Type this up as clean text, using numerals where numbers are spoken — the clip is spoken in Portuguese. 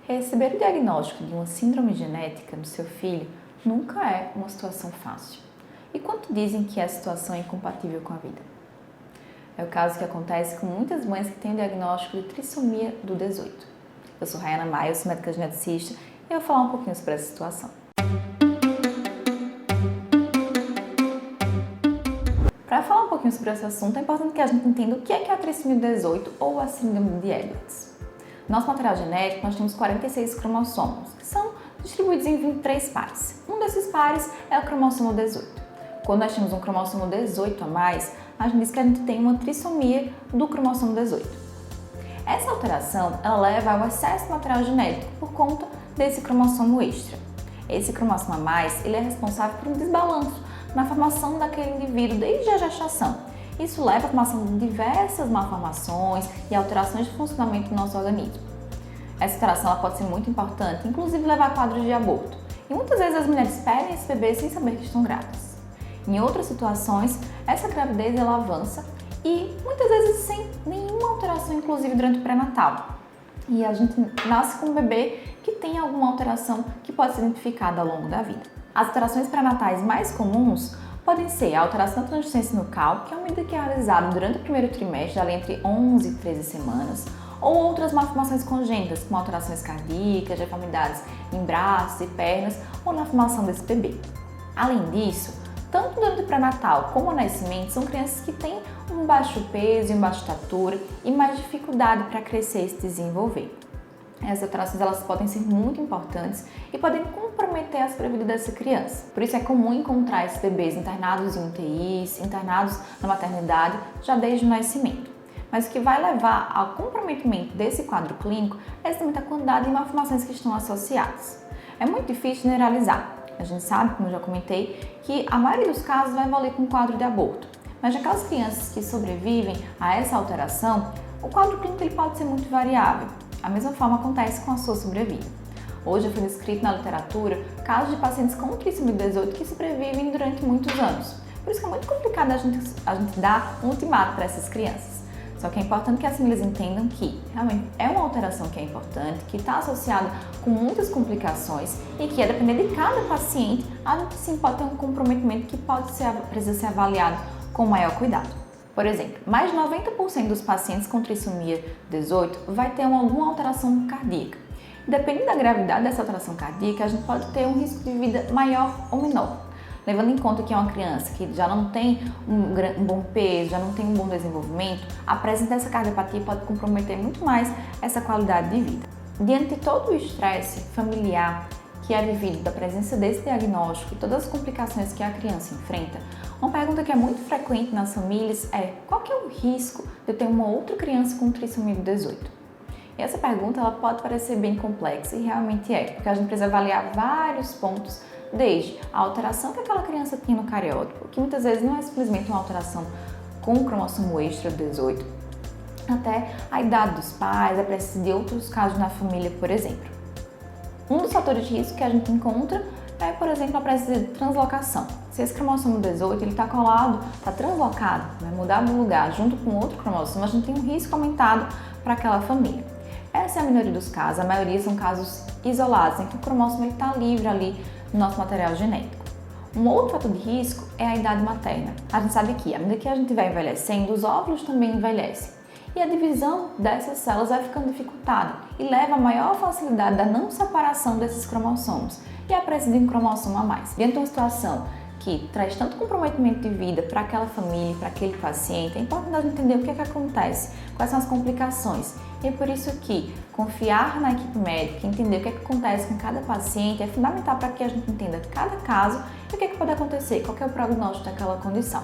Receber o diagnóstico de uma síndrome genética no seu filho nunca é uma situação fácil. E quanto dizem que a situação é incompatível com a vida? É o caso que acontece com muitas mães que têm o diagnóstico de trissomia do 18. Eu sou Rayana Maia, eu sou médica geneticista e eu vou falar um pouquinho sobre essa situação. Para falar um pouquinho sobre esse assunto, é importante que a gente entenda o que é a trissomia do 18 ou a síndrome de Edwards. No nosso material genético, nós temos 46 cromossomos, que são distribuídos em 23 pares. Um desses pares é o cromossomo 18. Quando nós temos um cromossomo 18 a mais, a gente diz que a gente tem uma trissomia do cromossomo 18. Essa alteração ela leva ao excesso de material genético por conta desse cromossomo extra. Esse cromossomo a mais ele é responsável por um desbalanço na formação daquele indivíduo desde a gestação. Isso leva à formação de diversas malformações e alterações de funcionamento do nosso organismo. Essa alteração ela pode ser muito importante, inclusive levar a quadros de aborto. E muitas vezes as mulheres perdem esse bebê sem saber que estão grávidas. Em outras situações, essa gravidez ela avança e muitas vezes sem nenhuma alteração, inclusive durante o pré-natal. E a gente nasce com um bebê que tem alguma alteração que pode ser identificada ao longo da vida. As alterações pré-natais mais comuns podem ser a alteração da translucência nucal, que é uma medida que é realizada durante o primeiro trimestre, ali entre 11 e 13 semanas, ou outras malformações congênitas, como alterações cardíacas, deformidades em braços e pernas, ou na formação desse bebê. Além disso, tanto durante o pré-natal como o nascimento, são crianças que têm um baixo peso e uma baixa estatura e mais dificuldade para crescer e se desenvolver. Essas alterações elas podem ser muito importantes e podem comprometer a sobrevida dessa criança. Por isso é comum encontrar esses bebês internados em UTIs, internados na maternidade, já desde o nascimento. Mas o que vai levar ao comprometimento desse quadro clínico é exatamente a quantidade de malformações que estão associadas. É muito difícil generalizar. A gente sabe, como eu já comentei, que a maioria dos casos vai evoluir com um quadro de aborto. Mas aquelas crianças que sobrevivem a essa alteração, o quadro clínico ele pode ser muito variável. A mesma forma acontece com a sua sobrevida. Hoje foi descrito na literatura casos de pacientes com trissomia 18 que sobrevivem durante muitos anos. Por isso que é muito complicado a gente dar um ultimato para essas crianças. Só que é importante que as famílias entendam que realmente é uma alteração que é importante, que está associada com muitas complicações e que, a depender de cada paciente, a gente sim pode ter um comprometimento que precisa ser avaliado com maior cuidado. Por exemplo, mais de 90% dos pacientes com trissomia 18 vai ter alguma alteração cardíaca. Dependendo da gravidade dessa alteração cardíaca, a gente pode ter um risco de vida maior ou menor. Levando em conta que é uma criança que já não tem um bom peso, já não tem um bom desenvolvimento, a presença dessa cardiopatia pode comprometer muito mais essa qualidade de vida. Diante de todo o estresse familiar que é vivido da presença desse diagnóstico e todas as complicações que a criança enfrenta, uma pergunta que é muito frequente nas famílias é: qual que é o risco de eu ter uma outra criança com trissomia 18? E essa pergunta ela pode parecer bem complexa e realmente é, porque a gente precisa avaliar vários pontos, desde a alteração que aquela criança tinha no cariótipo, que muitas vezes não é simplesmente uma alteração com o cromossomo extra 18, até a idade dos pais, a presença de outros casos na família, por exemplo. Um dos fatores de risco que a gente encontra é, por exemplo, a presença de translocação. Se esse cromossomo 18 está colado, está translocado, mudado de lugar junto com outro cromossomo, a gente tem um risco aumentado para aquela família. Essa é a minoria dos casos, a maioria são casos isolados, em que o cromossomo está livre ali no nosso material genético. Um outro fator de risco é a idade materna. A gente sabe que, à medida que a gente vai envelhecendo, os óvulos também envelhecem. E a divisão dessas células vai ficando dificultada e leva a maior facilidade da não separação desses cromossomos e a presença de um cromossomo a mais. Diante de uma situação que traz tanto comprometimento de vida para aquela família, para aquele paciente, é importante a gente entender o que é que acontece, quais são as complicações. E é por isso que confiar na equipe médica, entender o que é que acontece com cada paciente é fundamental para que a gente entenda cada caso e o que é que pode acontecer, qual é o prognóstico daquela condição.